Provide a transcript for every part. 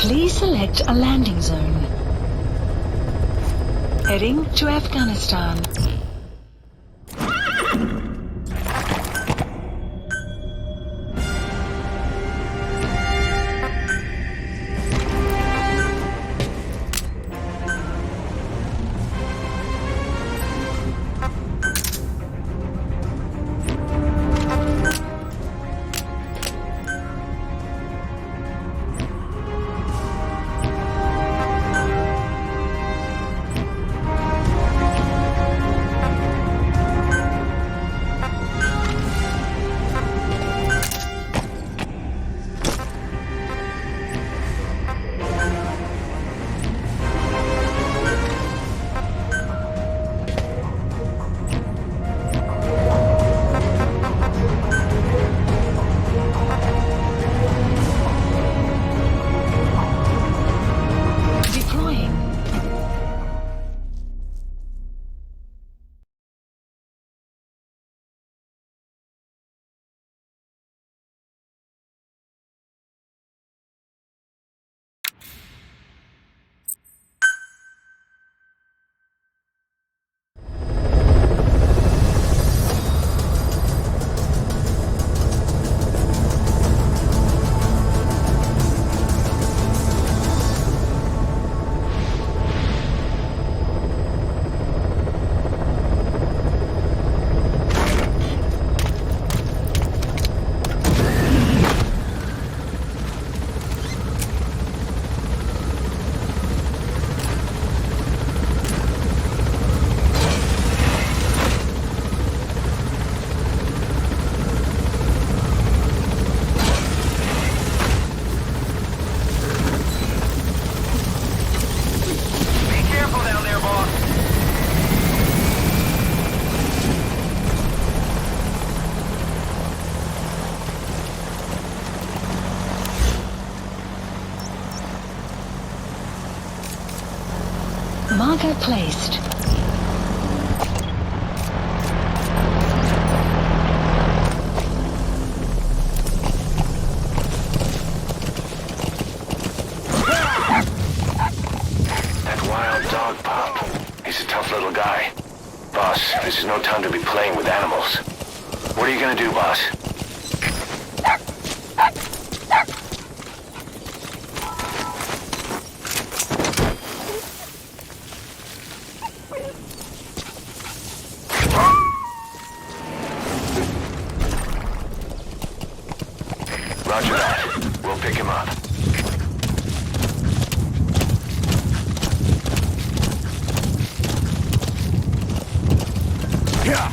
Please select a landing zone. Heading to Afghanistan. Marker placed. That wild dog pup. He's a tough little guy. Boss, this is no time to be playing with animals. What are you gonna do, boss? Roger that. We'll pick him up. Yeah.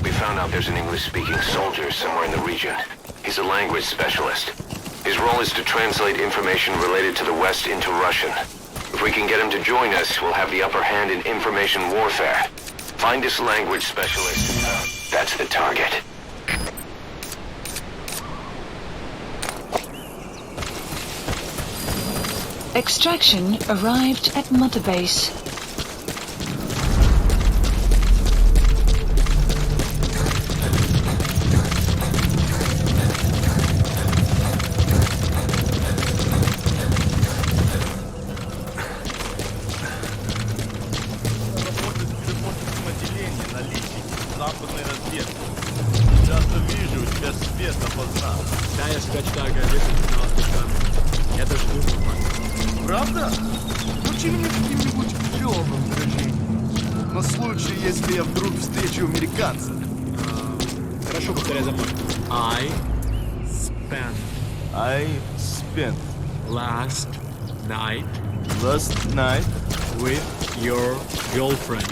We found out there's an English-speaking soldier somewhere in the region. He's a language specialist. His role is to translate information related to the West into Russian. If we can get him to join us, we'll have the upper hand in information warfare. Find this language specialist. That's the target. Extraction arrived at Mother Base. Правда? Учи меня каким-нибудь клёвым выражением. На случай, если я вдруг встречу американца. Хорошо, повторяй за мной. I spent last night with your girlfriend.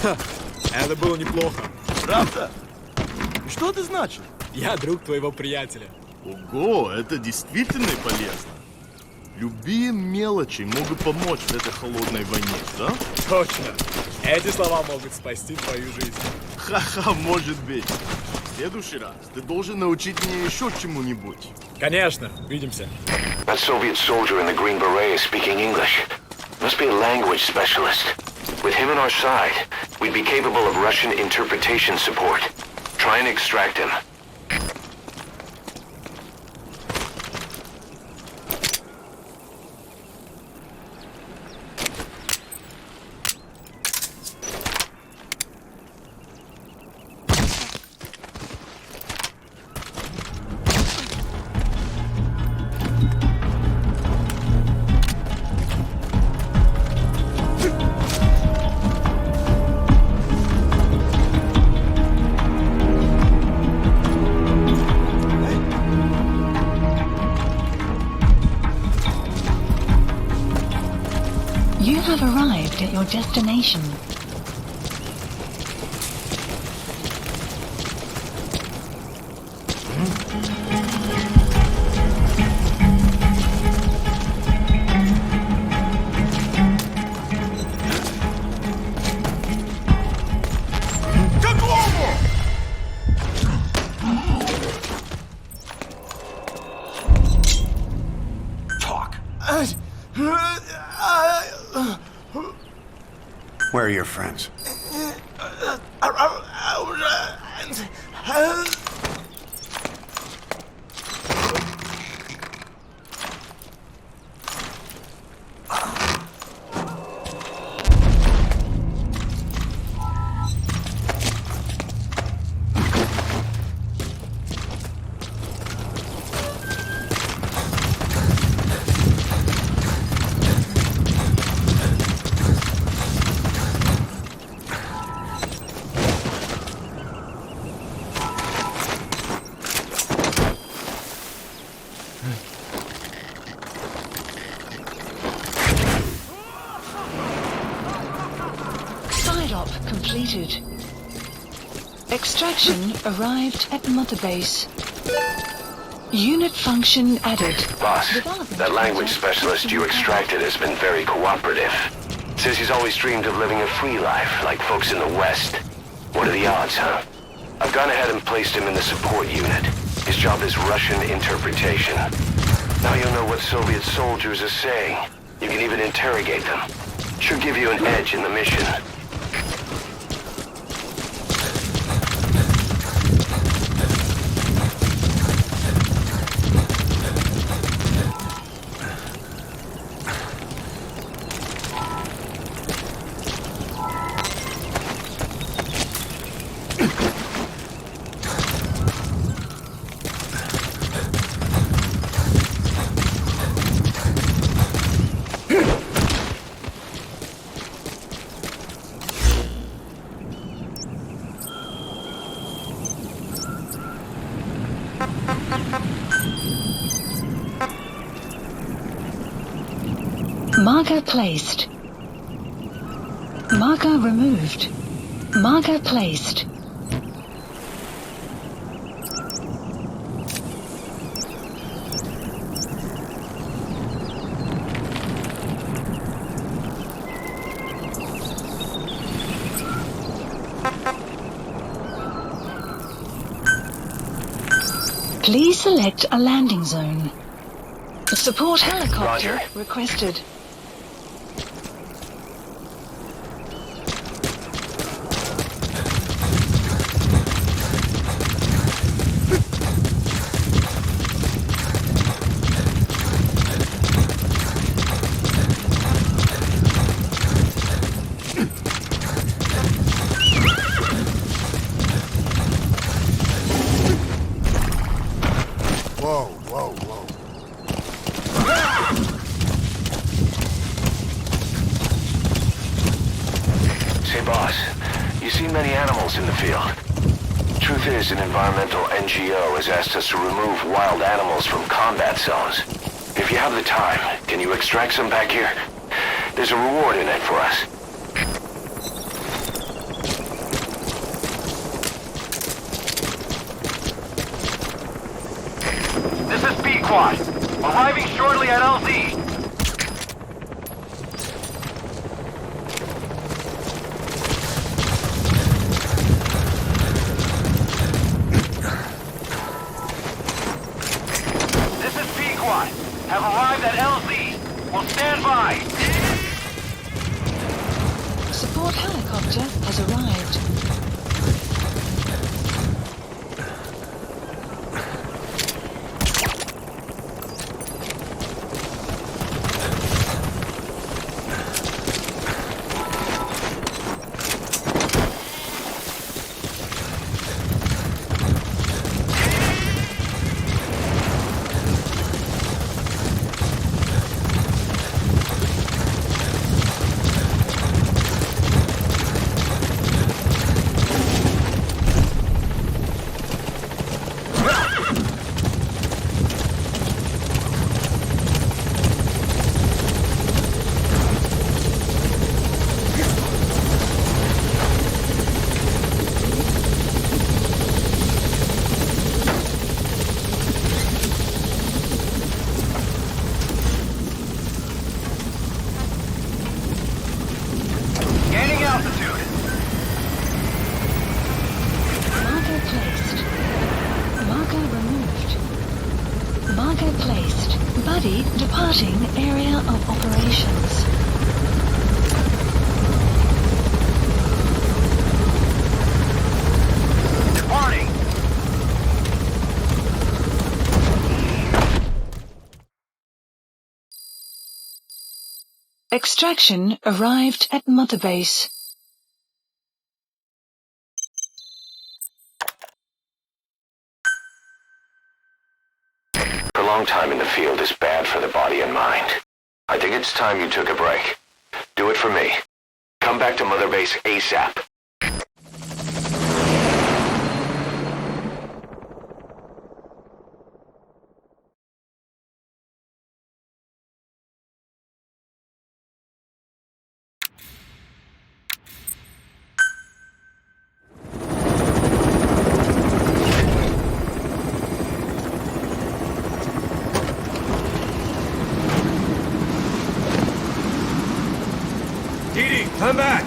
Ха, это было неплохо. Правда? Что это значит? Я друг твоего приятеля. Ого, это действительно полезно. Любые мелочи могут помочь в этой холодной войне, да? Точно. Эти слова могут спасти твою жизнь. Ха-ха, может быть. В следующий раз ты должен научить меня еще чему-нибудь. Конечно, увидимся. That Soviet soldier in the green beret is speaking English. Must be a language specialist. With him on our side, We'd be capable of Russian interpretation support. Try and extract him. You have arrived at your destination. Talk. Where are your friends? Completed. Extraction arrived at Mother Base. Unit function added. Boss, Development that language project specialist you extracted has been very cooperative. Says he's always dreamed of living a free life, like folks in the West. What are the odds, huh? I've gone ahead and placed him in the support unit. His job is Russian interpretation. Now you'll know what Soviet soldiers are saying. You can even interrogate them. Should give you an edge in the mission. Marker placed. Marker removed. Marker placed. Please select a landing zone. Support helicopter Roger. requested. Whoa, whoa, whoa. Say, boss, you see many animals in the field. Truth is, an environmental NGO has asked us to remove wild animals from combat zones. If you have the time, can you extract some back here? There's a reward in it for us. This is B-Quad. Arriving shortly at LZ. This is B-Quad. Have arrived at LZ. Will stand by. Support helicopter has arrived. Tracker placed. Buddy departing area of operations. Departing. Extraction arrived at Mother Base. Prolonged time in the field is bad for the body and mind. I think it's time you took a break. Do it for me. Come back to Mother Base ASAP. Didi, come back!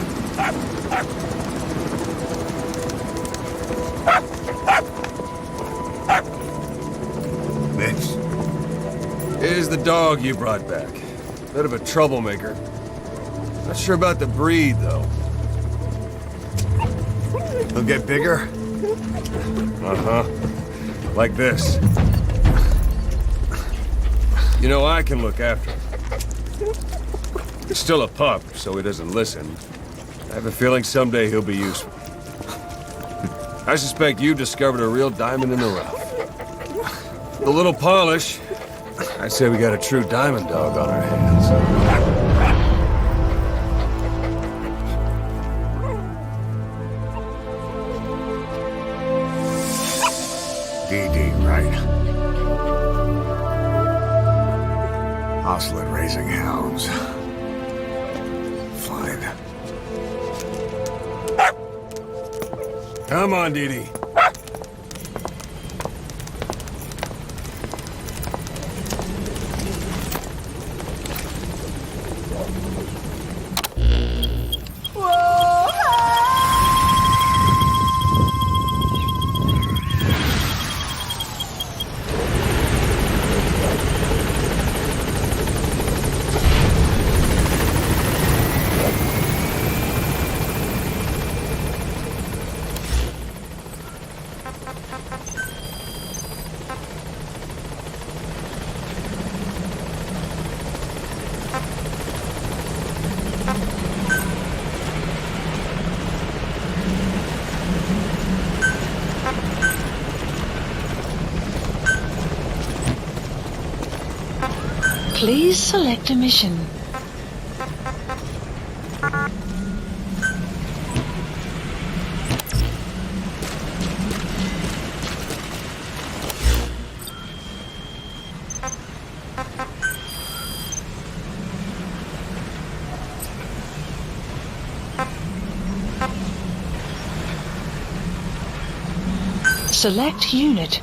Mitch. Here's the dog you brought back. Bit of a troublemaker. Not sure about the breed, though. He'll get bigger? Uh-huh. Like this. You know, I can look after him. He's still a pup, so he doesn't listen. I have a feeling someday he'll be useful. I suspect you discovered a real diamond in the rough. The little polish, I'd say we got a true diamond dog on our hands. DD, right? Hostile at raising hounds. Fine. Come on, Dee. Please select a mission. Select unit.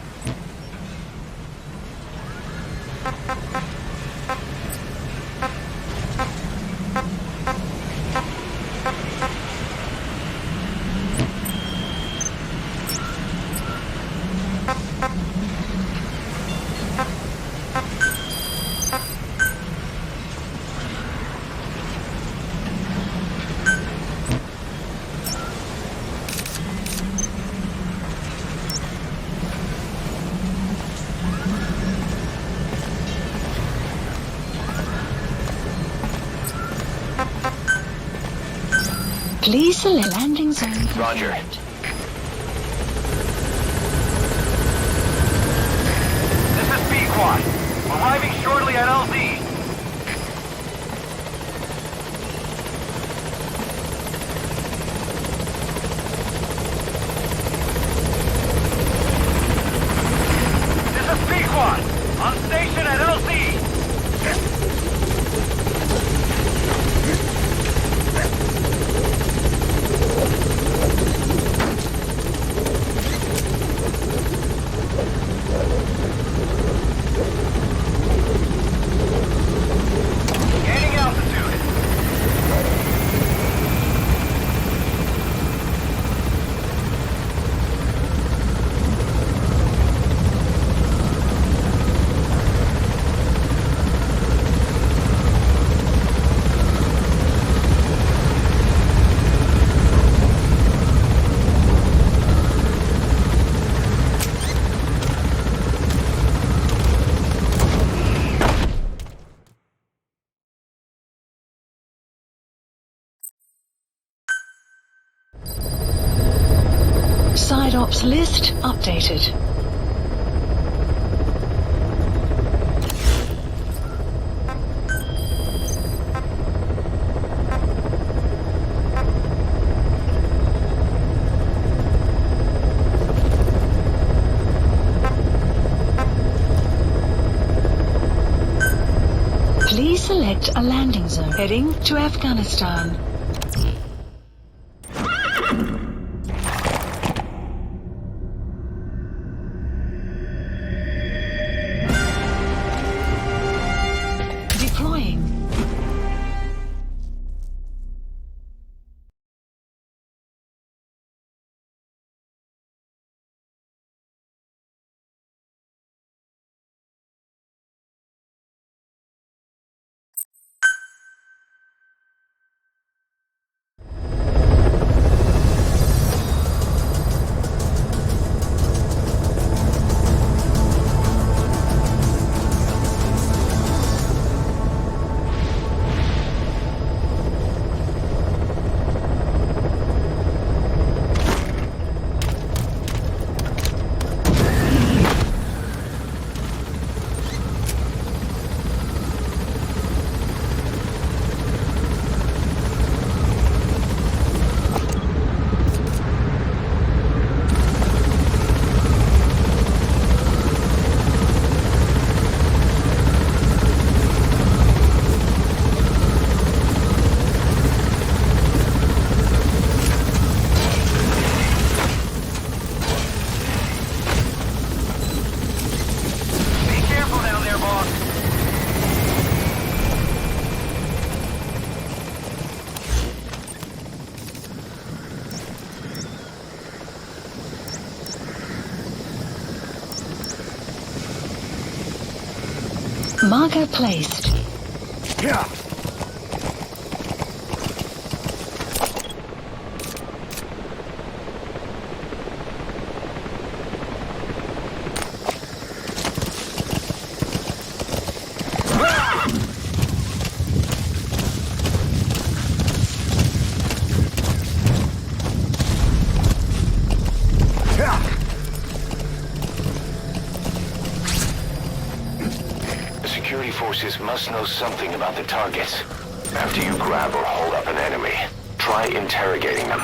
Please select landing zone. Roger. This is B-Quad. Arriving shortly at LZ. This is B-Quad. On station at LZ. Side ops list updated. Please select a landing zone heading to Afghanistan. Deploying. Be careful down there, boss. Marker placed. Yeah. The security forces must know something about the targets. After you grab or hold up an enemy, try interrogating them.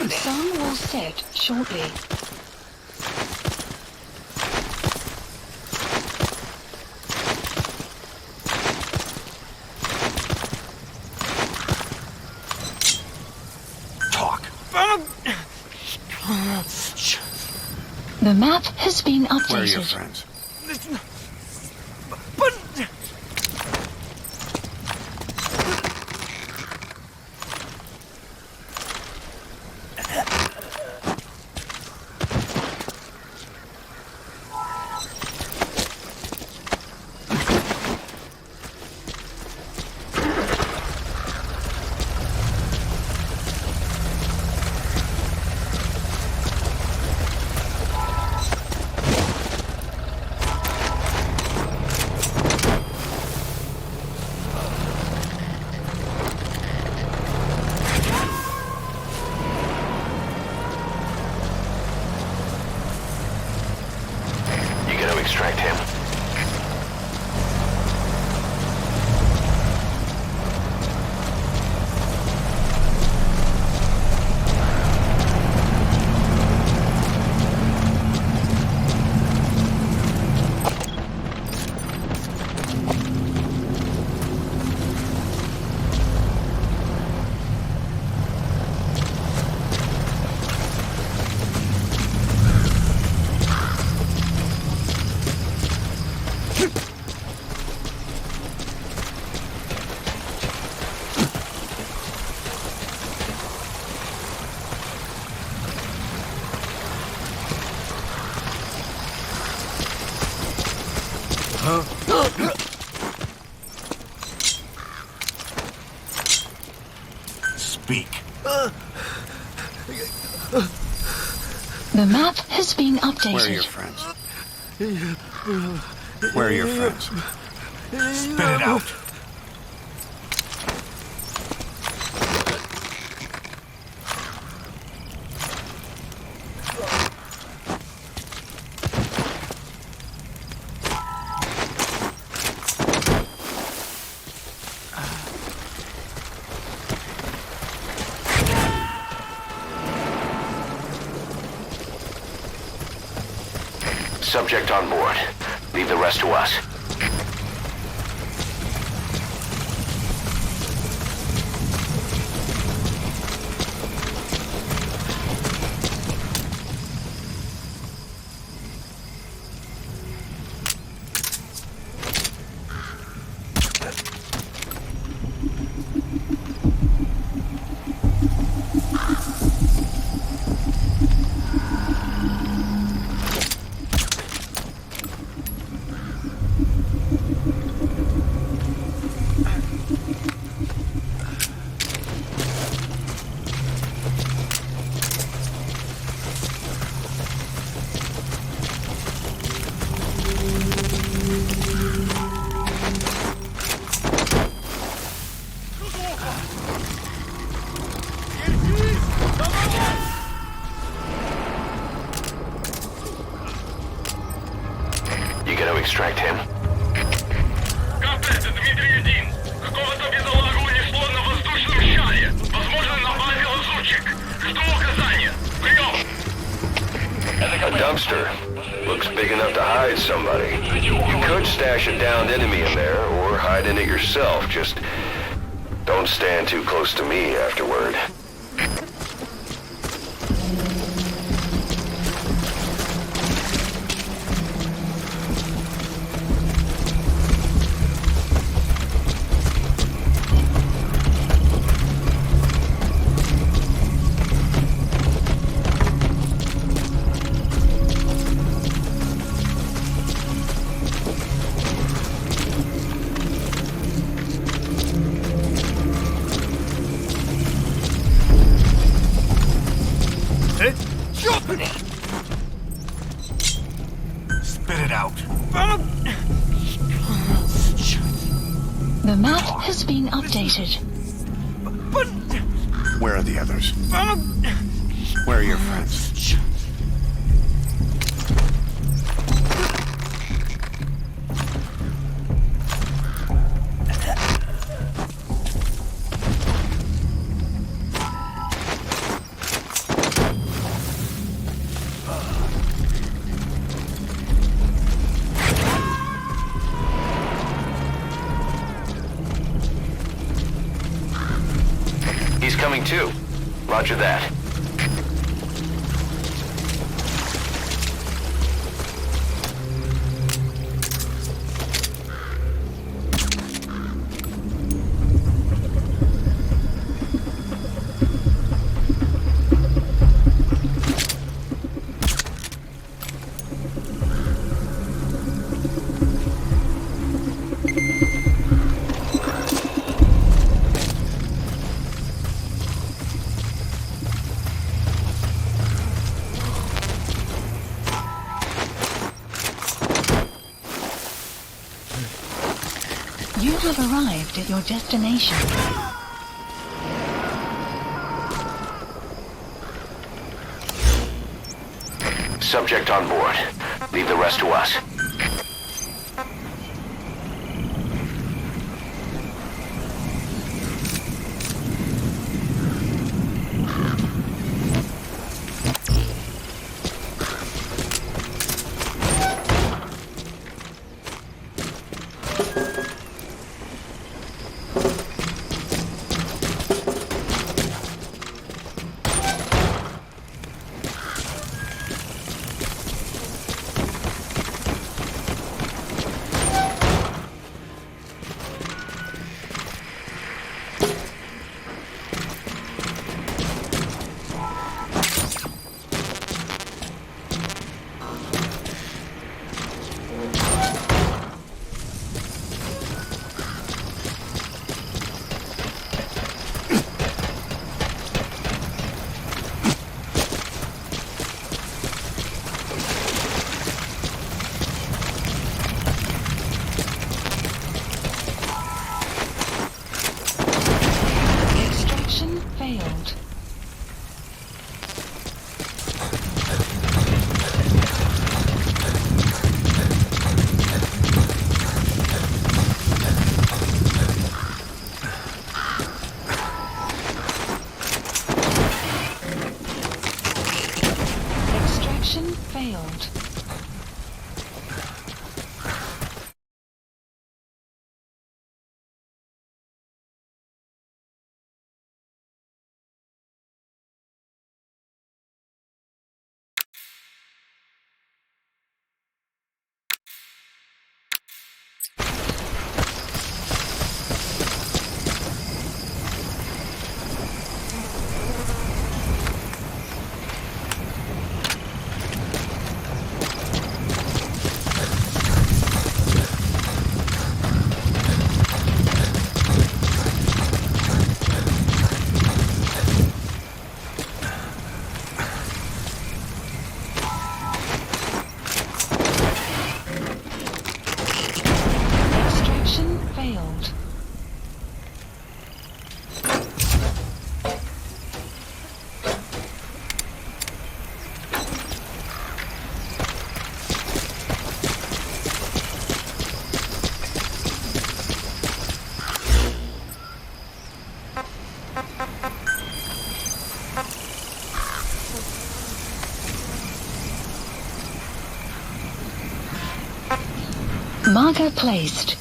Sun will set shortly. Talk. The map has been Where are your updated. friends? But... Speak. The map has been Where are your updated. friends? Where are your friends? Spit it out. Subject on board. Leave the rest to us. You gonna extract him? Капец, это Дмитрий-1. Какого-то бедолагу унесло на воздушном шаре. Возможно, на базе лазутчик. Жду указания. Прием! A dumpster. Looks big enough to hide somebody. You could stash a downed enemy in there, or hide in it yourself. Just don't stand too close to me afterward. Spit it out. The map has been updated. Where are the others? Where are your friends? He's coming too. Roger that. You have arrived at your destination. Subject on board. Leave the rest to us. Cargo placed.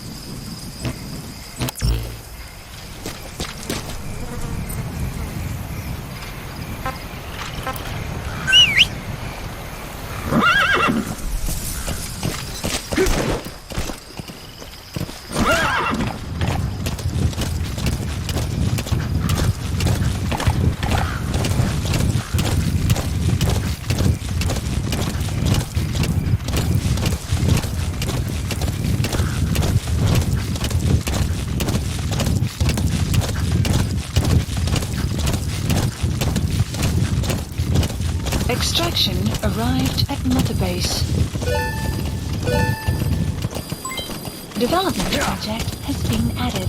Extraction arrived at Mother Base. Development project has been added.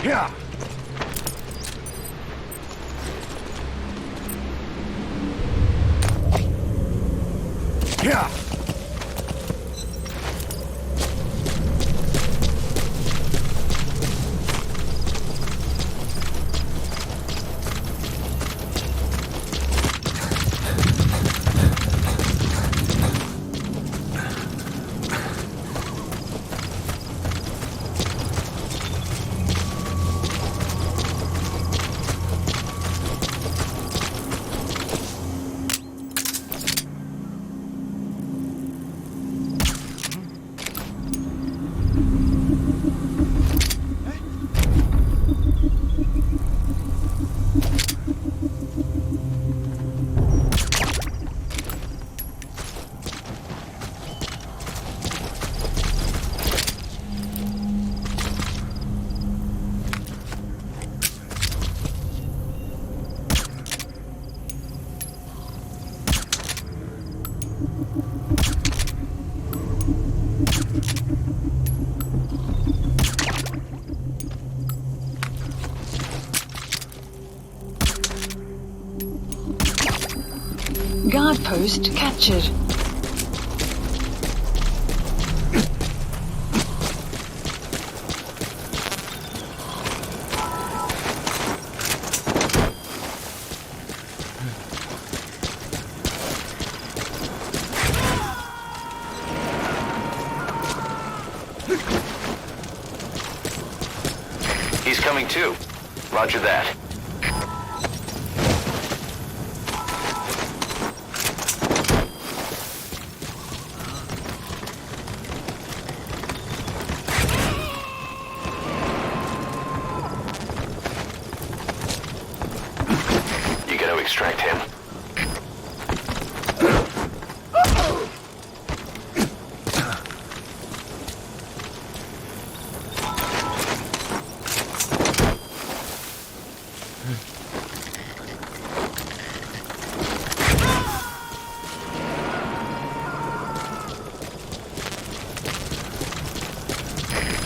Yeah. Yeah. Guard post captured. He's coming too. Roger that. You gonna extract him?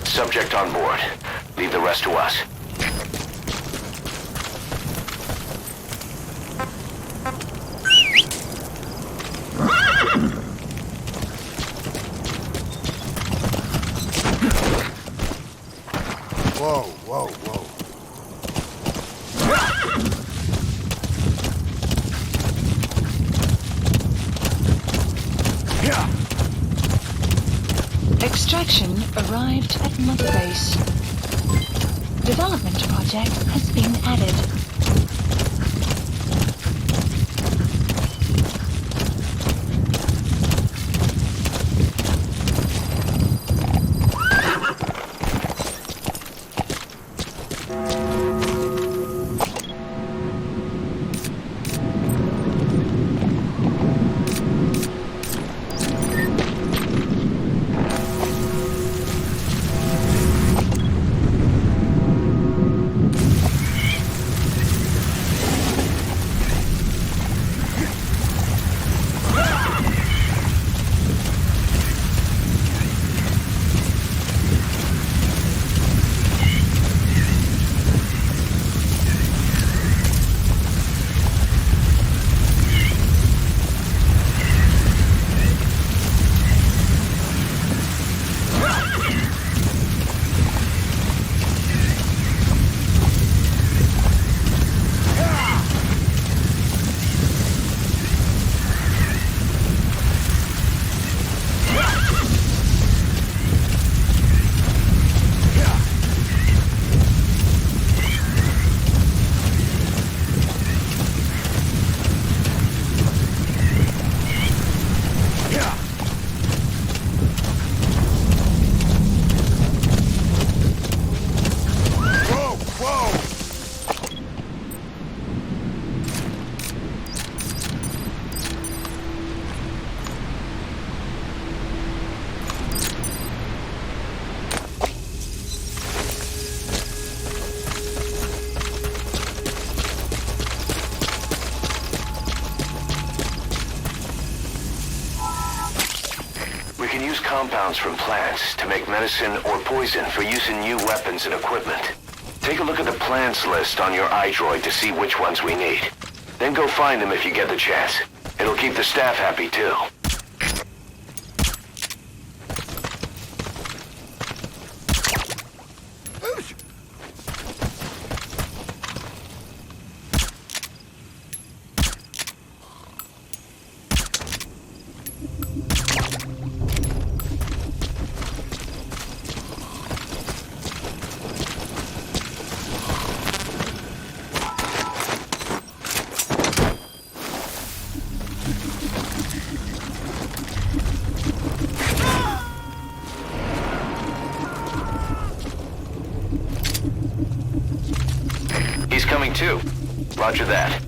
Subject on board. Leave the rest to us. Whoa, whoa, whoa. Yeah. Extraction arrived at Mother Base. Development project has been added. can use compounds from plants to make medicine or poison for use in new weapons and equipment. Take a look at the plants list on your iDroid to see which ones we need. Then go find them if you get the chance. It'll keep the staff happy too. He's coming too. Roger that.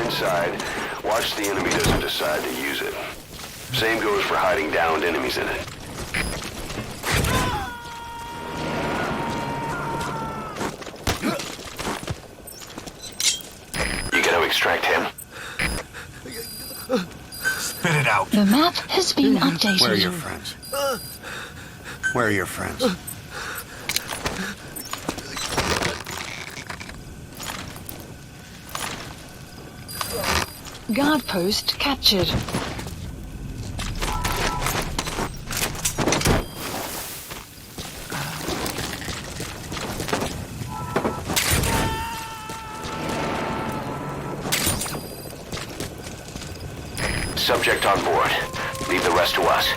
Inside, watch the enemy doesn't decide to use it. Same goes for hiding downed enemies in it. You gotta extract him. Spit it out. The map has been updated. Where are your friends? Where are your friends? Guard post captured. Subject on board. Leave the rest to us.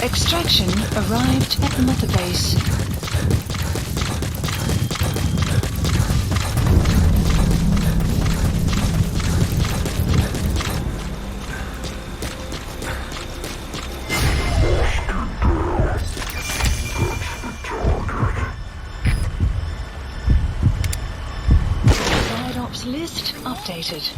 Extraction arrived at Mother Base. Side ops list updated.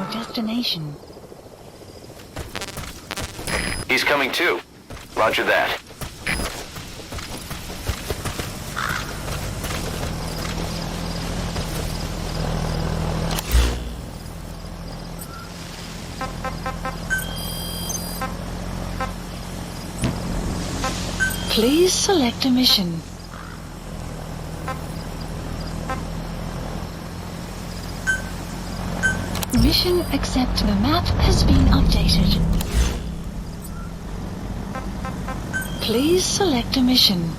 Destination. He's coming too. Roger that. Please select a mission. Mission accept. The map has been updated. Please select a mission.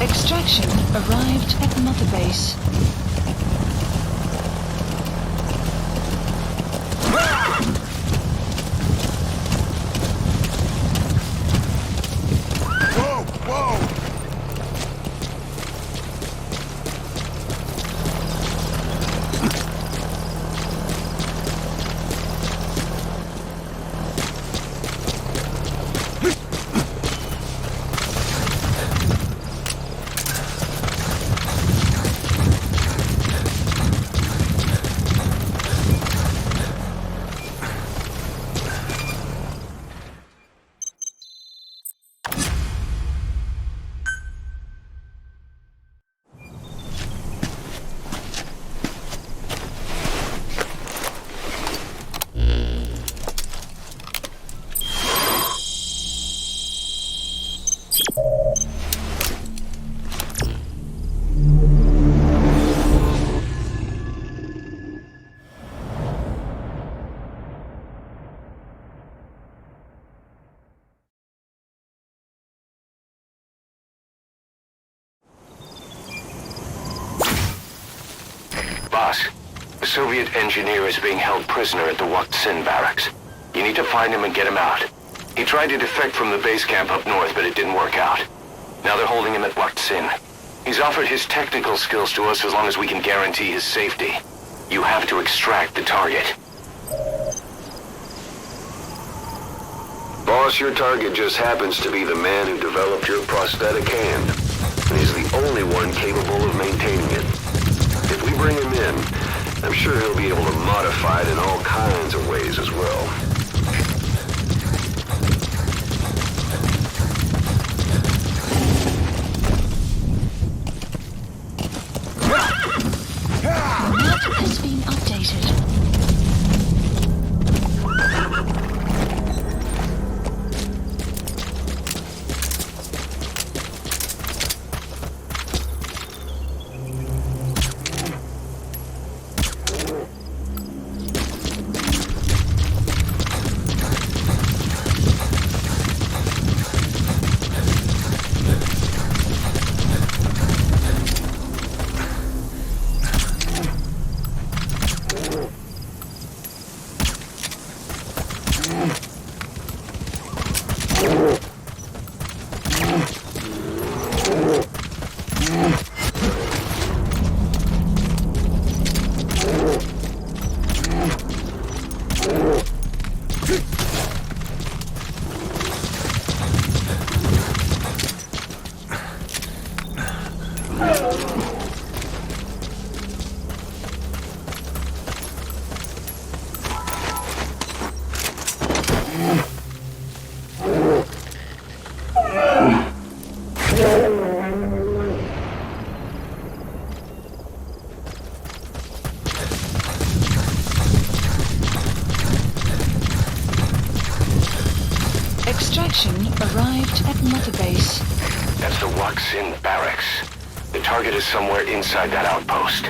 Extraction arrived at Mother Base. Boss, a Soviet engineer is being held prisoner at the Wak Sin barracks. You need to find him and get him out. He tried to defect from the base camp up north, but it didn't work out. Now they're holding him at Wak Sin. He's offered his technical skills to us as long as we can guarantee his safety. You have to extract the target. Boss, your target just happens to be the man who developed your prosthetic hand. And he's the only one capable of maintaining it. If we bring him in, I'm sure he'll be able to modify it in all kinds of ways as well. The map has been updated. Information arrived at Mother Base. That's the Waksin barracks. The target is somewhere inside that outpost.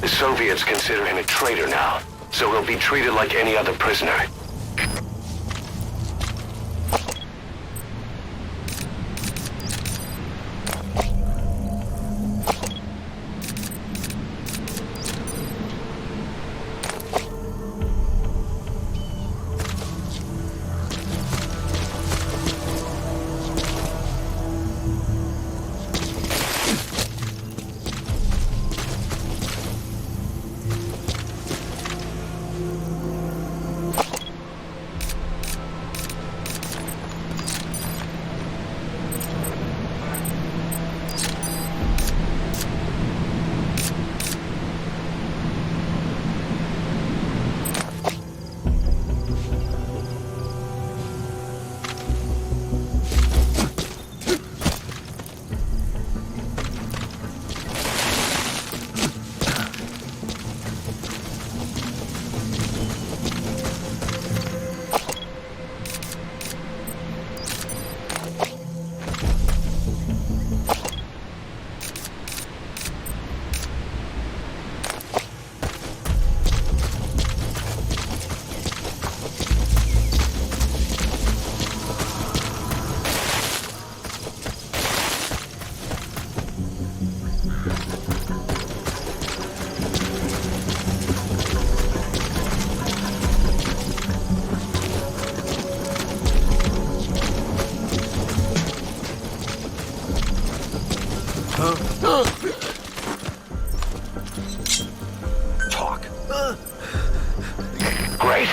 The Soviets consider him a traitor now, so he'll be treated like any other prisoner. Talk. Great.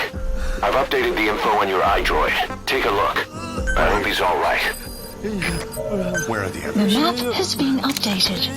I've updated the info on your iDroid. Take a look. I hope he's all right. Where are the The others? map has been updated.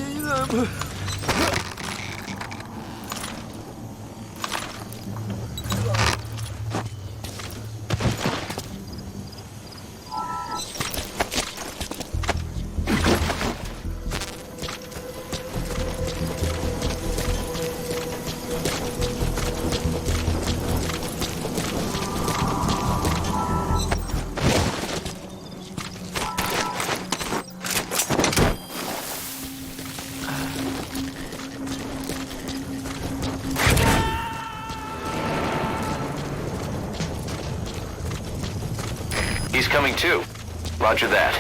He's coming too. Roger that.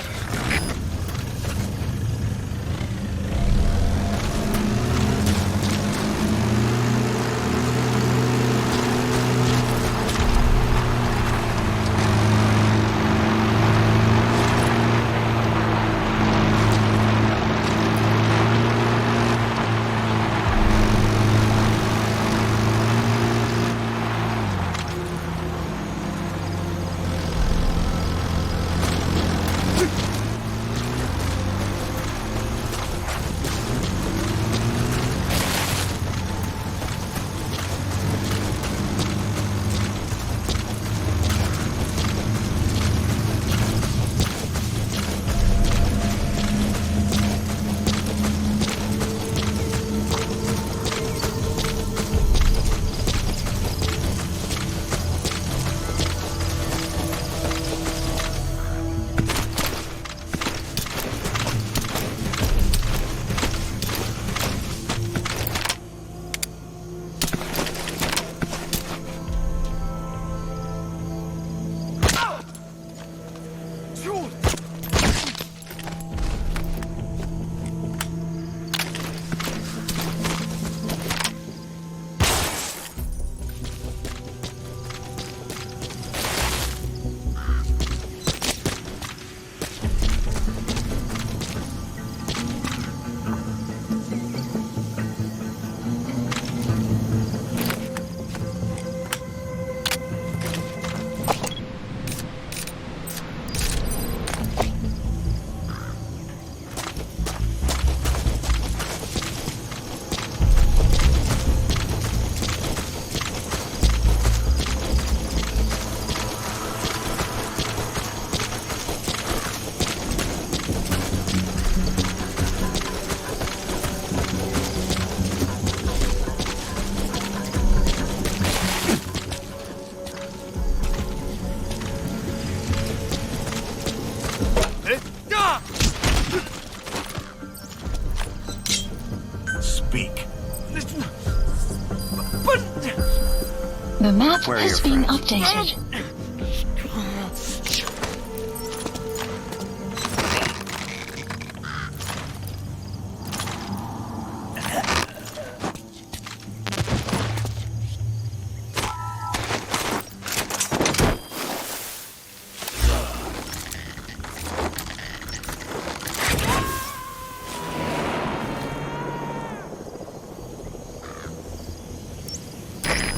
The map Where are has your been friends? updated.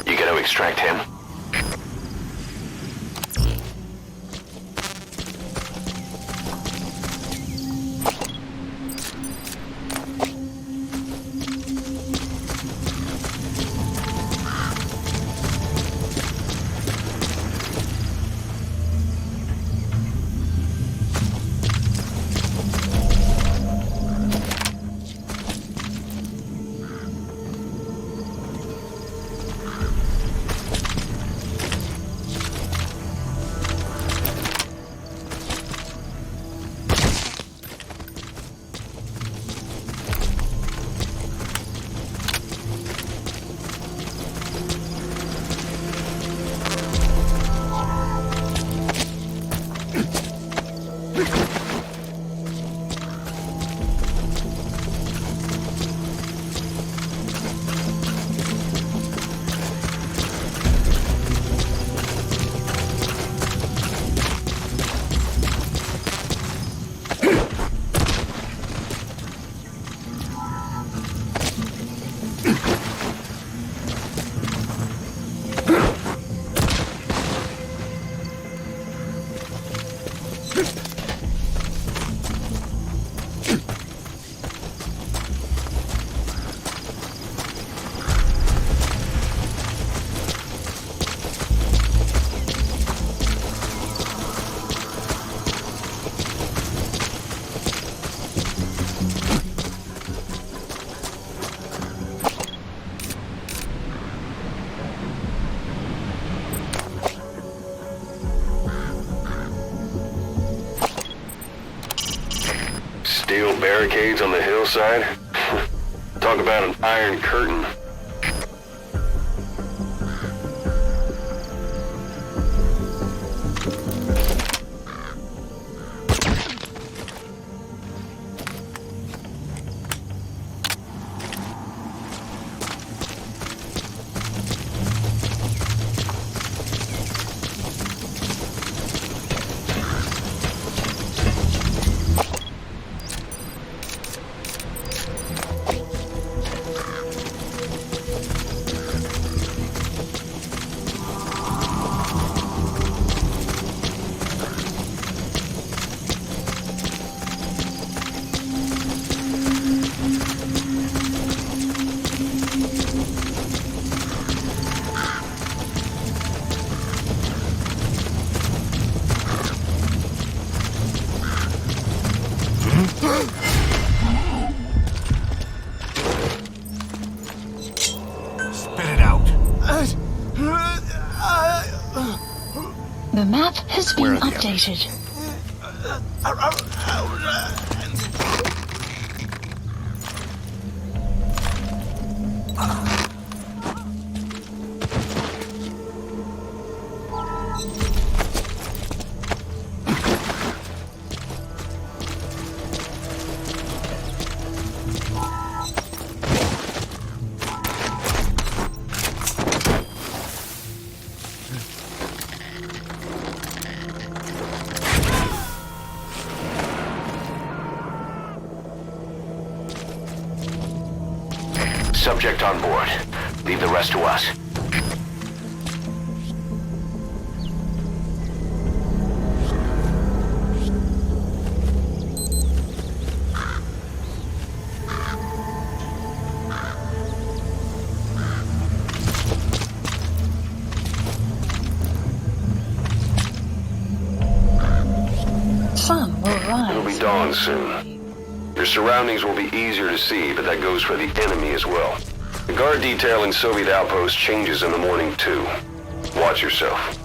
You gotta extract him? Steel barricades on the hillside? Talk about an iron curtain. Spit it out. The map has Where been are the others? updated. Subject on board. Leave the rest to us. Sun will rise. It'll be dawn soon. Your surroundings will be easier to see, but that goes for the enemy as well. The guard detail in Soviet outposts changes in the morning, too. Watch yourself.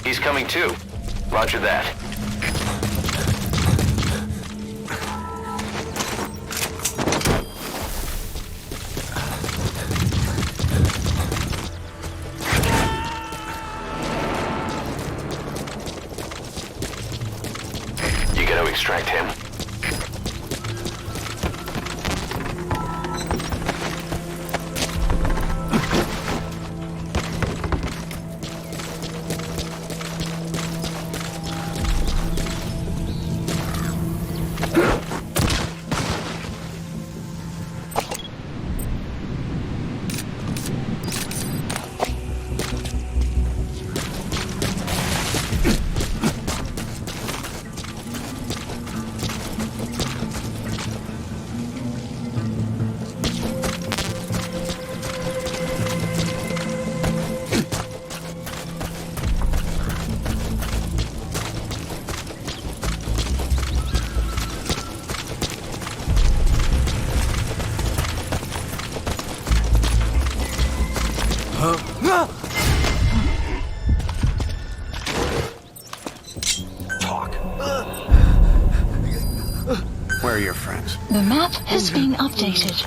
He's coming too. Roger that. You gotta extract him. Talk. Where are your friends? The map has been updated.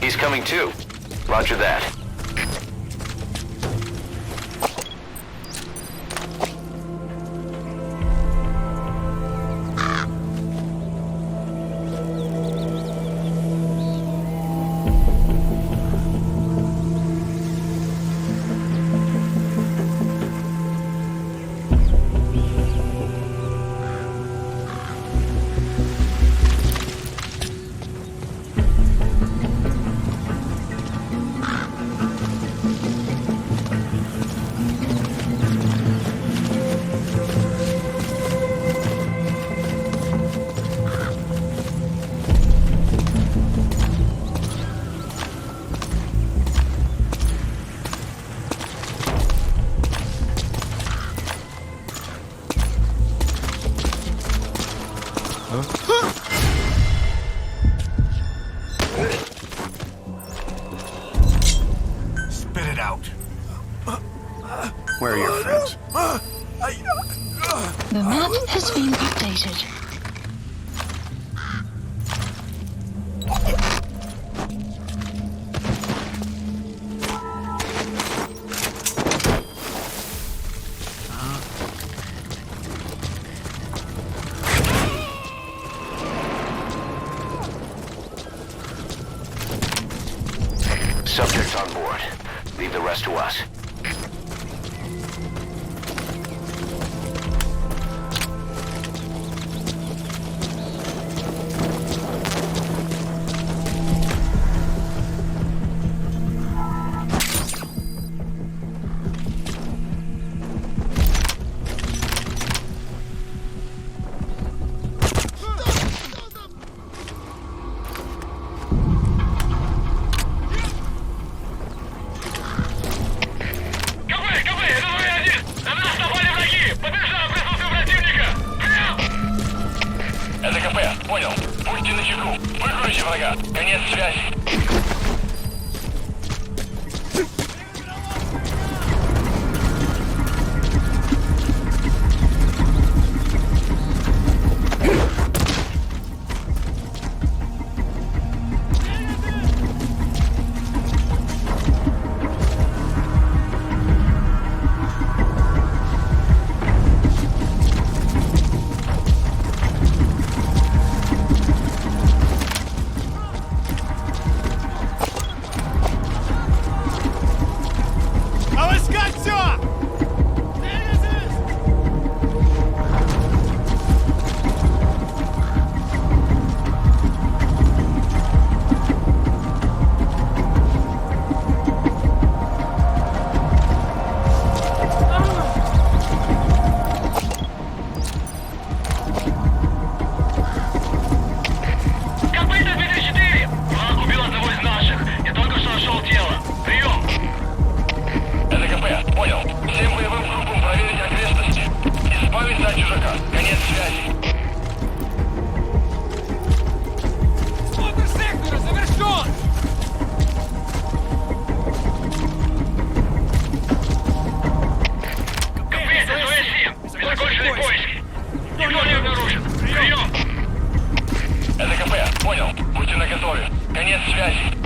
He's coming too. Roger that. Spit it out. Where are your friends? The map has been updated. Subjects on board. Leave the rest to us. Понял. Будьте начеку. Прикройте врага. Конец связи. Нет связи.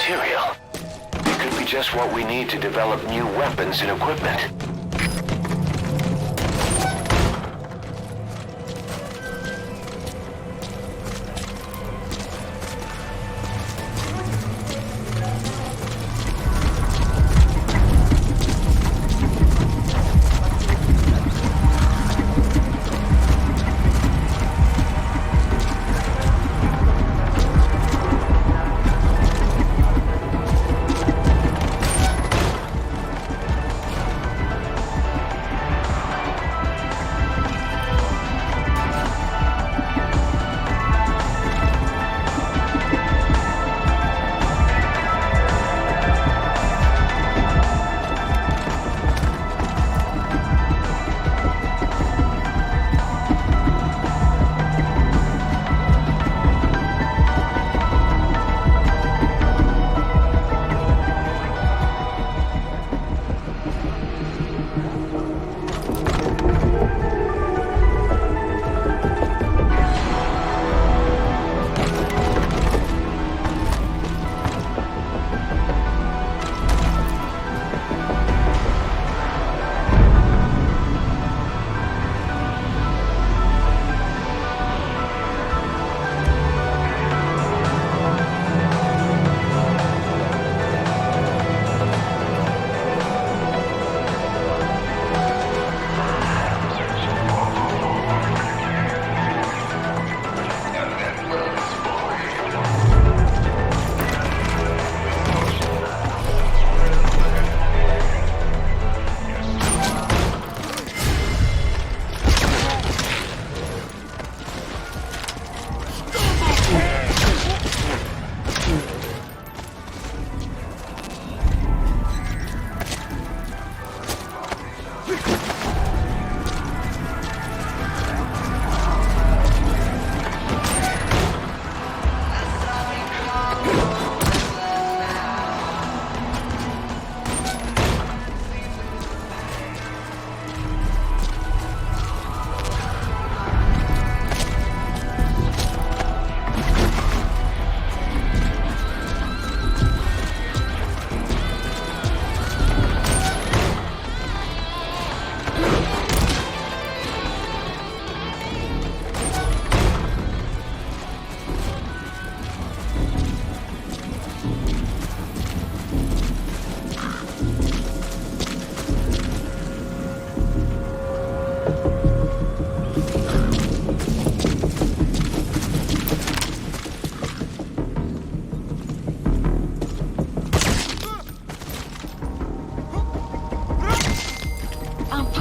Material. It could be just what we need to develop new weapons and equipment.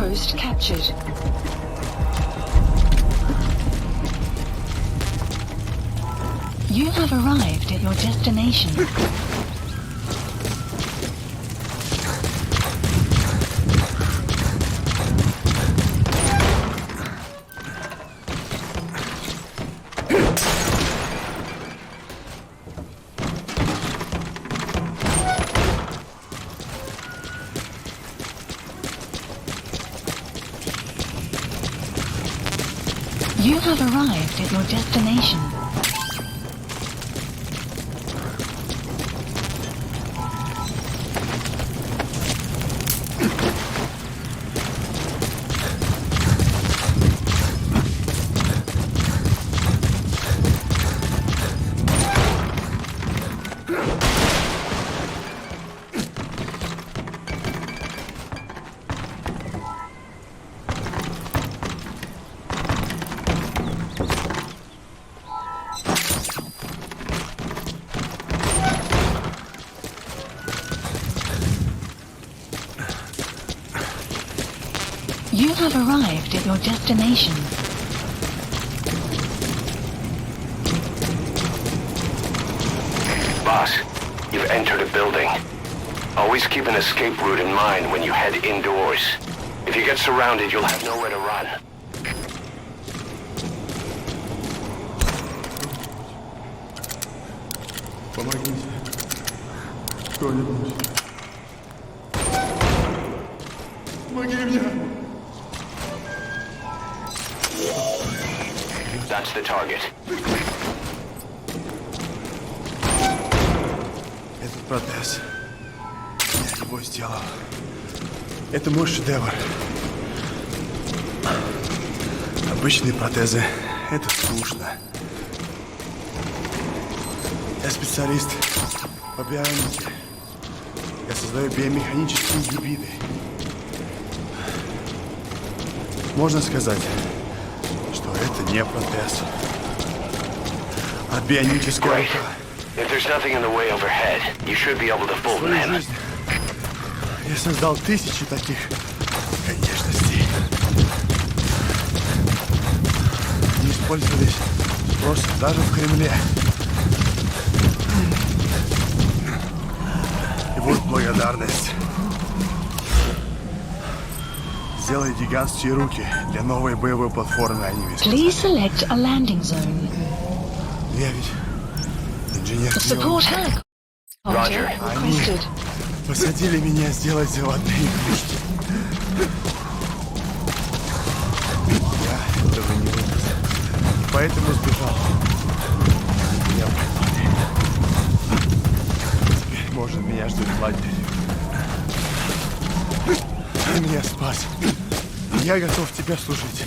outpost captured. You have arrived at your destination. You have arrived at your destination. You have arrived at your destination. Boss, you've entered a building. Always keep an escape route in mind when you head indoors. If you get surrounded, you'll have nowhere to run. Помогите. Кто-нибудь. Помоги мне. That's the target. Этот протез. Я его сделал. Это мой шедевр. Обычные протезы. Это скучно. Я специалист по бионике. Я создаю биомеханические гибриды. Можно сказать, что это не протез, а бионическая Great. рука. If there's nothing in the way overhead, you should be able to fold them В своей in. жизни я создал тысячи таких конечностей. Они использовались просто даже в Кремле. И вот благодарность. Сделай гигантские руки для новой боевой платформы, они мне Please сказали. select a landing zone. Я ведь инженер. The support helicopter Roger. requested. Посадили меня сделать заводные игрушки. Я этого не вынес. Поэтому сбежал. Они меня поймали. Теперь, может, меня ждут лагерь. Ты меня спас. Я готов тебе служить.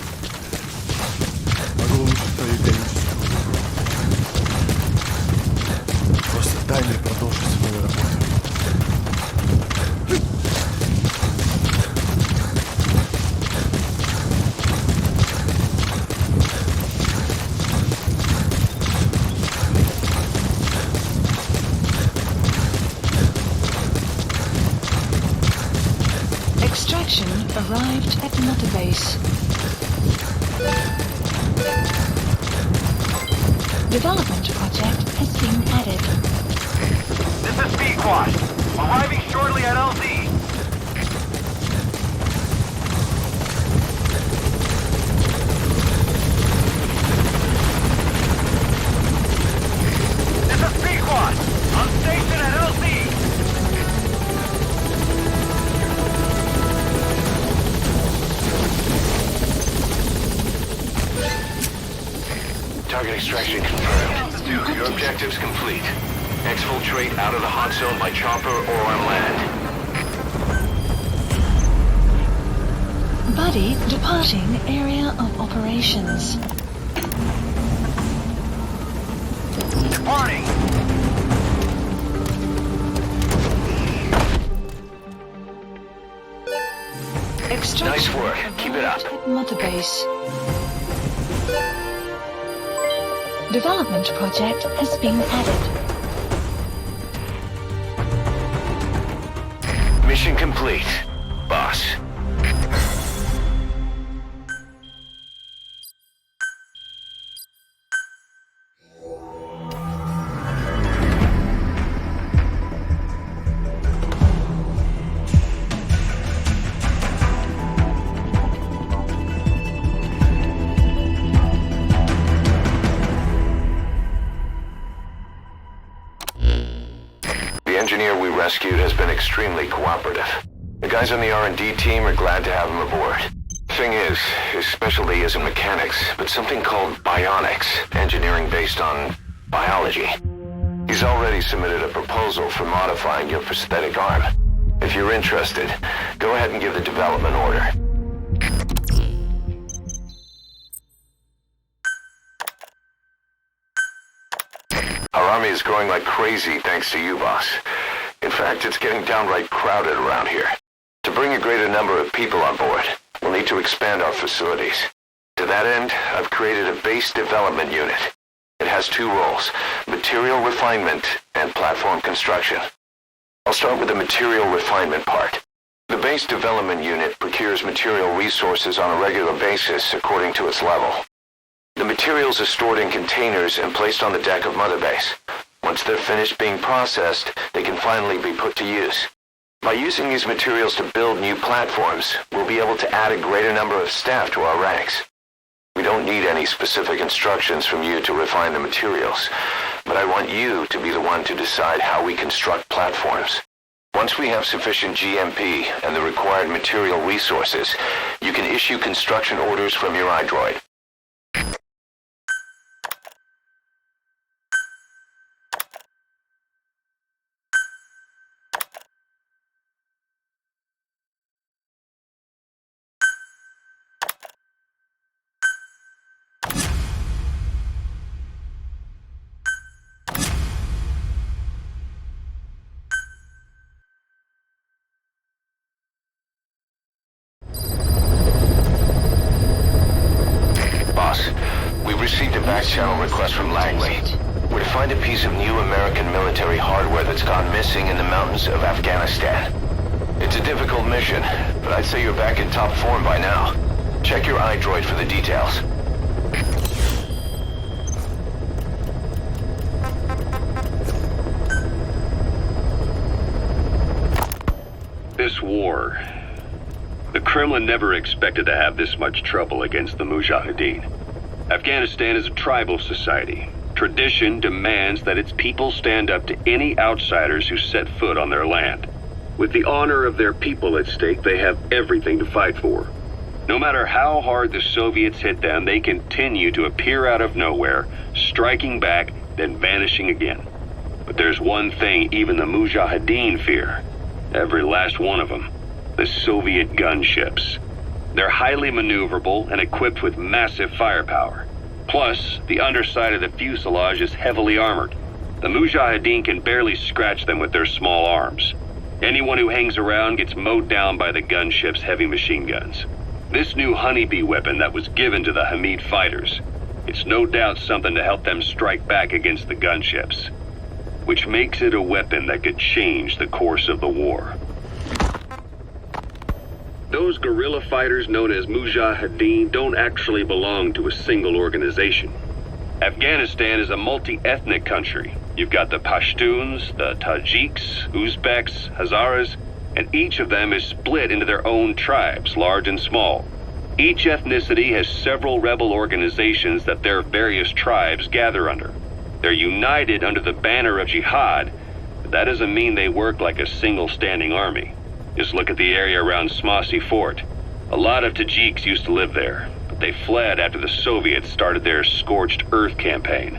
Могу улучшить твою экономическую. Просто дай мне продолжить свою работу. Extraction arrived at Mother Base. Development project has been added. This is Speed Quad. Arriving shortly at LZ. This is Speed Quad. On station at LZ. Target extraction confirmed. Your objective's complete. Exfiltrate out of the hot zone by chopper or on land. Buddy departing area of operations. Departing. Extraction Nice work. Keep it up. arrived at Mother Base. Development project has been added. Mission complete, boss. extremely cooperative. The guys on the R&D team are glad to have him aboard. Thing is, his specialty isn't mechanics, but something called bionics, engineering based on biology. He's already submitted a proposal for modifying your prosthetic arm. If you're interested, go ahead and give the development order. Our army is growing like crazy thanks to you, boss. In fact, it's getting downright crowded around here. To bring a greater number of people on board, we'll need to expand our facilities. To that end, I've created a base development unit. It has two roles, material refinement and platform construction. I'll start with the material refinement part. The base development unit procures material resources on a regular basis according to its level. The materials are stored in containers and placed on the deck of Mother Base. Once they're finished being processed, they can finally be put to use. By using these materials to build new platforms, we'll be able to add a greater number of staff to our ranks. We don't need any specific instructions from you to refine the materials, but I want you to be the one to decide how we construct platforms. Once we have sufficient GMP and the required material resources, you can issue construction orders from your iDroid. Received a back channel request from Langley. We're to find a piece of new American military hardware that's gone missing in the mountains of Afghanistan. It's a difficult mission, but I'd say you're back in top form by now. Check your iDroid for the details. This war, the Kremlin never expected to have this much trouble against the Mujahideen. Afghanistan is a tribal society. Tradition demands that its people stand up to any outsiders who set foot on their land. With the honor of their people at stake, they have everything to fight for. No matter how hard the Soviets hit them, they continue to appear out of nowhere, striking back, then vanishing again. But there's one thing even the Mujahideen fear. Every last one of them. The Soviet gunships. They're highly maneuverable and equipped with massive firepower. Plus, the underside of the fuselage is heavily armored. The Mujahideen can barely scratch them with their small arms. Anyone who hangs around gets mowed down by the gunship's heavy machine guns. This new honeybee weapon that was given to the Hamid fighters, it's no doubt something to help them strike back against the gunships, which makes it a weapon that could change the course of the war. Those guerrilla fighters known as Mujahideen don't actually belong to a single organization. Afghanistan is a multi-ethnic country. You've got the Pashtuns, the Tajiks, Uzbeks, Hazaras, and each of them is split into their own tribes, large and small. Each ethnicity has several rebel organizations that their various tribes gather under. They're united under the banner of jihad, but that doesn't mean they work like a single standing army. Just look at the area around Smasi Fort. A lot of Tajiks used to live there, but they fled after the Soviets started their Scorched Earth campaign.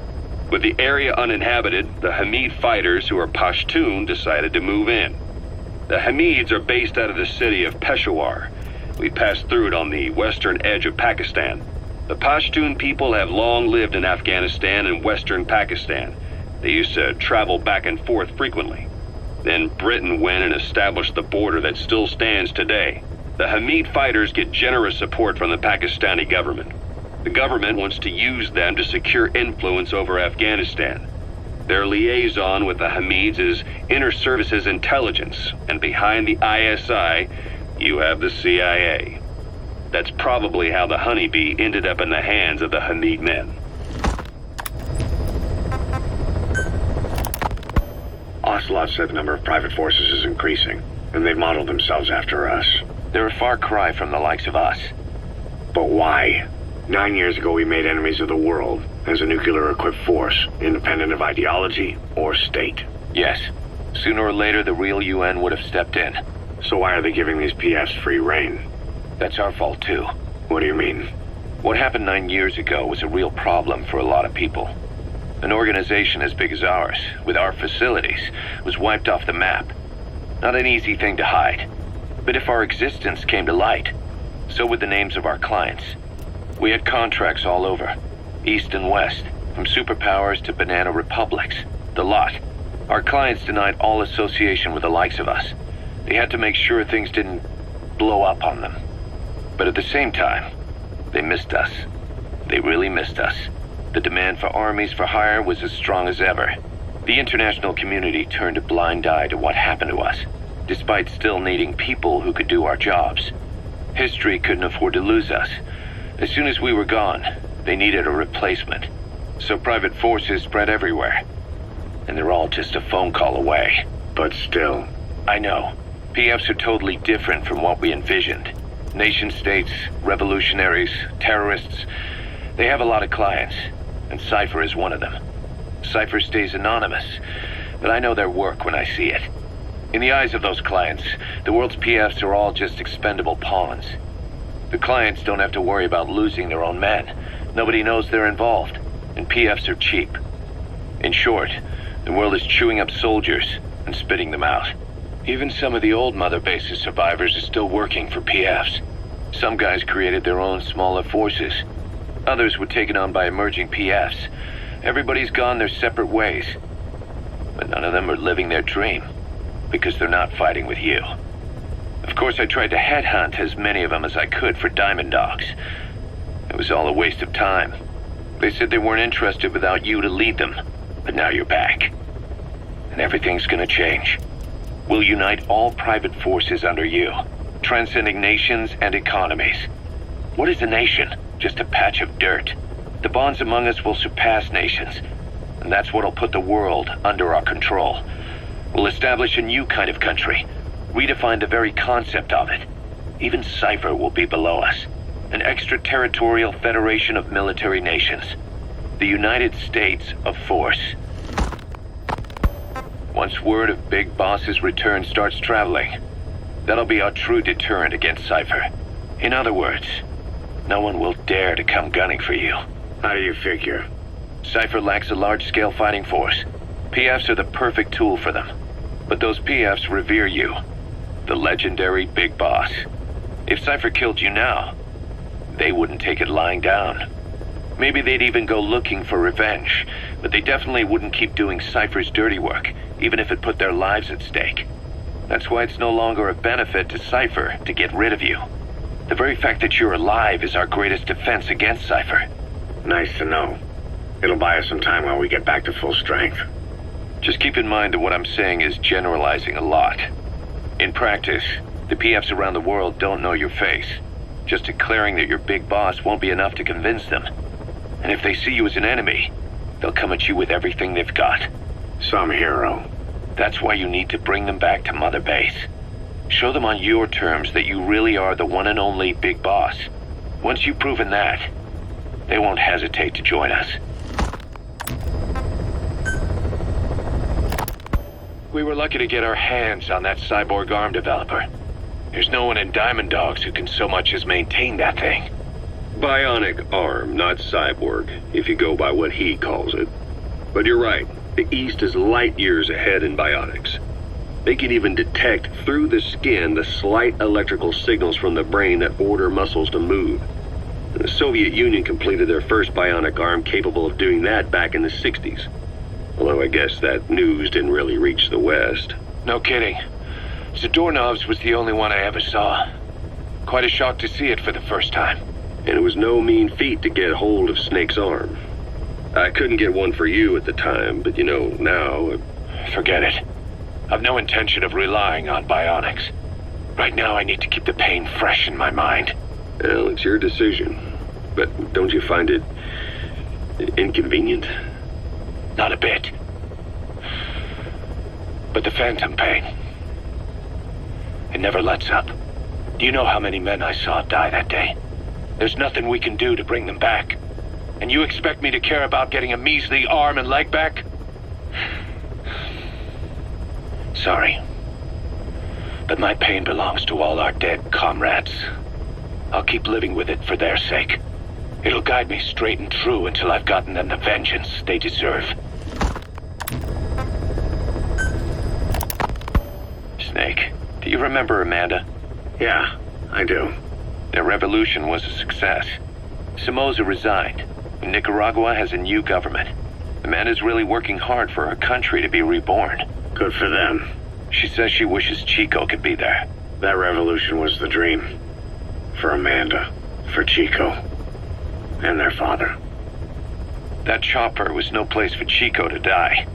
With the area uninhabited, the Hamid fighters, who are Pashtun, decided to move in. The Hamids are based out of the city of Peshawar. We passed through it on the western edge of Pakistan. The Pashtun people have long lived in Afghanistan and western Pakistan. They used to travel back and forth frequently. Then Britain went and established the border that still stands today. The Hamid fighters get generous support from the Pakistani government. The government wants to use them to secure influence over Afghanistan. Their liaison with the Hamids is Inter-Services Intelligence, and behind the ISI, you have the CIA. That's probably how the honeybee ended up in the hands of the Hamid men. Ocelot said the number of private forces is increasing, and they've modeled themselves after us. They're a far cry from the likes of us. But why? 9 years ago we made enemies of the world as a nuclear-equipped force, independent of ideology or state. Yes, Sooner or later, the real UN would have stepped in. So why are they giving these PFs free rein? That's our fault, too. What do you mean? What happened 9 years ago was a real problem for a lot of people. An organization as big as ours, with our facilities, was wiped off the map. Not an easy thing to hide. But if our existence came to light, so would the names of our clients. We had contracts all over, east and west, from superpowers to banana republics, the lot. Our clients denied all association with the likes of us. They had to make sure things didn't blow up on them. But at the same time, they missed us. They really missed us. The demand for armies for hire was as strong as ever. The international community turned a blind eye to what happened to us, despite still needing people who could do our jobs. History couldn't afford to lose us. As soon as we were gone, they needed a replacement. So private forces spread everywhere. And they're all just a phone call away. But still. I know. PFs are totally different from what we envisioned. Nation-states, revolutionaries, terrorists. They have a lot of clients, and Cypher is one of them. Cypher stays anonymous, but I know their work when I see it. In the eyes of those clients, the world's PFs are all just expendable pawns. The clients don't have to worry about losing their own men. Nobody knows they're involved, and PFs are cheap. In short, the world is chewing up soldiers and spitting them out. Even some of the old Mother Base's survivors are still working for PFs. Some guys created their own smaller forces. Others were taken on by emerging PFs. Everybody's gone their separate ways. But none of them are living their dream, because they're not fighting with you. Of course, I tried to headhunt as many of them as I could for Diamond Dogs. It was all a waste of time. They said they weren't interested without you to lead them, but now you're back. And everything's gonna change. We'll unite all private forces under you, transcending nations and economies. What is a nation? Just a patch of dirt. The bonds among us will surpass nations, and that's what'll put the world under our control. We'll establish a new kind of country, redefine the very concept of it. Even Cypher will be below us, an extraterritorial federation of military nations. The United States of Force. Once word of Big Boss's return starts traveling, that'll be our true deterrent against Cypher. In other words, no one will dare to come gunning for you. How do you figure? Cypher lacks a large-scale fighting force. PFs are the perfect tool for them. But those PFs revere you, the legendary Big Boss. If Cypher killed you now, they wouldn't take it lying down. Maybe they'd even go looking for revenge, but they definitely wouldn't keep doing Cypher's dirty work, even if it put their lives at stake. That's why it's no longer a benefit to Cypher to get rid of you. The very fact that you're alive is our greatest defense against Cypher. Nice to know. It'll buy us some time while we get back to full strength. Just keep in mind that what I'm saying is generalizing a lot. In practice, the PFs around the world don't know your face. Just declaring that you're Big Boss won't be enough to convince them. And if they see you as an enemy, they'll come at you with everything they've got. Some hero. That's why you need to bring them back to Mother Base. Show them on your terms that you really are the one and only Big Boss. Once you've proven that, they won't hesitate to join us. We were lucky to get our hands on that cyborg arm developer. There's no one in Diamond Dogs who can so much as maintain that thing. Bionic arm, not cyborg, if you go by what he calls it. But you're right, the East is light years ahead in bionics. They can even detect through the skin the slight electrical signals from the brain that order muscles to move. The Soviet Union completed their first bionic arm capable of doing that back in the 60s. Although I guess that news didn't really reach the West. No kidding. Zadorov's was the only one I ever saw. Quite a shock to see it for the first time. And it was no mean feat to get hold of Snake's arm. I couldn't get one for you at the time, but you know, now... Forget it. I've no intention of relying on bionics. Right now I need to keep the pain fresh in my mind. Well, it's your decision. But don't you find it... inconvenient? Not a bit. But the phantom pain... it never lets up. Do you know how many men I saw die that day? There's nothing we can do to bring them back. And you expect me to care about getting a measly arm and leg back? Sorry. But my pain belongs to all our dead comrades. I'll keep living with it for their sake. It'll guide me straight and true until I've gotten them the vengeance they deserve. Snake, do you remember Amanda? Yeah, I do. Their revolution was a success. Somoza resigned. Nicaragua has a new government. Amanda's really working hard for her country to be reborn. Good for them. She says she wishes Chico could be there. That revolution was the dream. For Amanda. For Chico. And their father. That chopper was no place for Chico to die.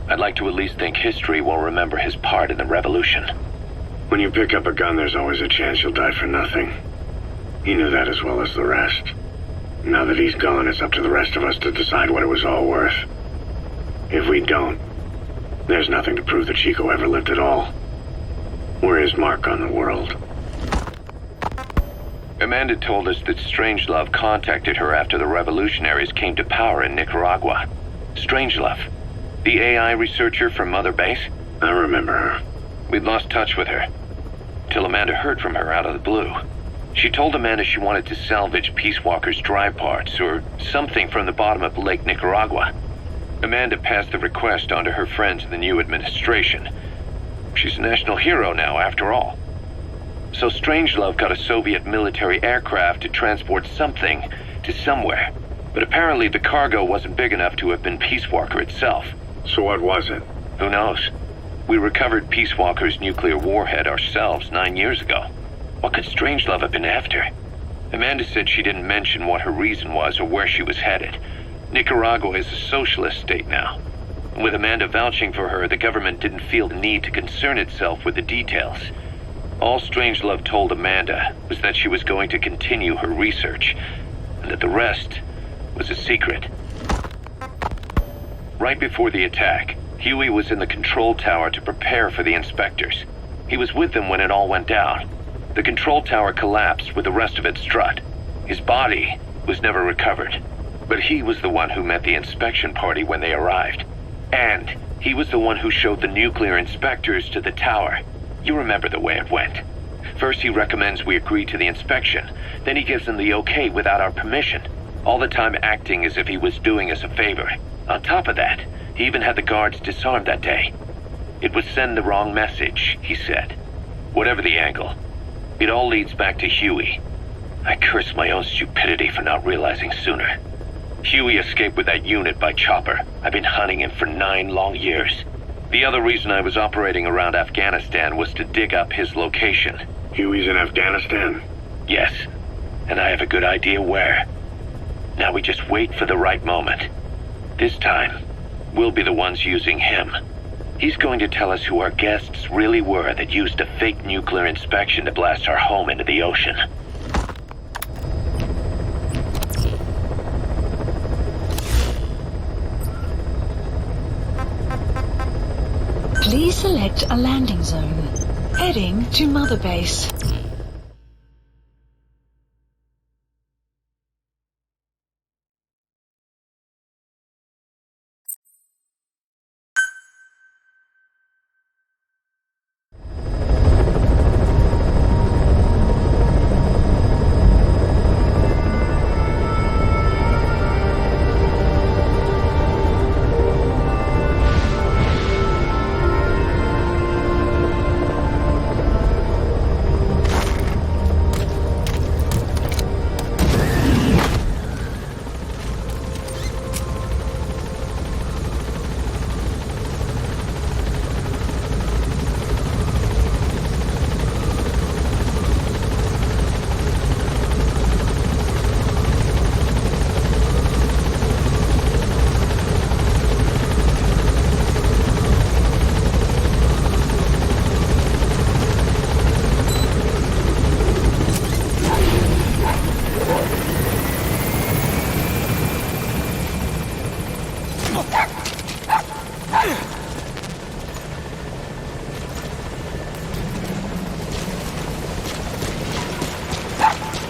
I'd like to at least think history will remember his part in the revolution. When you pick up a gun, there's always a chance you'll die for nothing. He knew that as well as the rest. Now that he's gone, it's up to the rest of us to decide what it was all worth. If we don't, there's nothing to prove that Chico ever lived at all. We're his mark on the world. Amanda told us that Strangelove contacted her after the revolutionaries came to power in Nicaragua. Strangelove, the AI researcher from Mother Base? I remember her. We'd lost touch with her, till Amanda heard from her out of the blue. She told Amanda she wanted to salvage Peace Walker's drive parts, or something from the bottom of Lake Nicaragua. Amanda passed the request on to her friends in the new administration. She's a national hero now, after all. So Strangelove got a Soviet military aircraft to transport something to somewhere. But apparently the cargo wasn't big enough to have been Peace Walker itself. So what was it? Who knows? We recovered Peace Walker's nuclear warhead ourselves 9 years ago. What could Strangelove have been after? Amanda said she didn't mention what her reason was or where she was headed. Nicaragua is a socialist state now. And with Amanda vouching for her, the government didn't feel the need to concern itself with the details. All Strangelove told Amanda was that she was going to continue her research, and that the rest was a secret. Right before the attack, Huey was in the control tower to prepare for the inspectors. He was with them when it all went down. The control tower collapsed with the rest of it strut. His body was never recovered, but he was the one who met the inspection party when they arrived. And he was the one who showed the nuclear inspectors to the tower. You remember the way it went. First he recommends we agree to the inspection, then he gives them the okay without our permission, all the time acting as if he was doing us a favor. On top of that, he even had the guards disarmed that day. It would send the wrong message, he said. Whatever the angle, it all leads back to Huey. I curse my own stupidity for not realizing sooner. Huey escaped with that unit by chopper. I've been hunting him for 9 long years. The other reason I was operating around Afghanistan was to dig up his location. Huey's in Afghanistan? Yes, and I have a good idea where. Now we just wait for the right moment. This time, we'll be the ones using him. He's going to tell us who our guests really were that used a fake nuclear inspection to blast our home into the ocean. Please select a landing zone. Heading to Mother Base.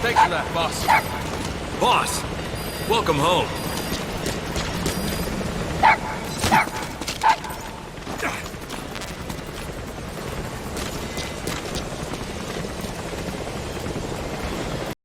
Thanks for that, boss. Boss, welcome home.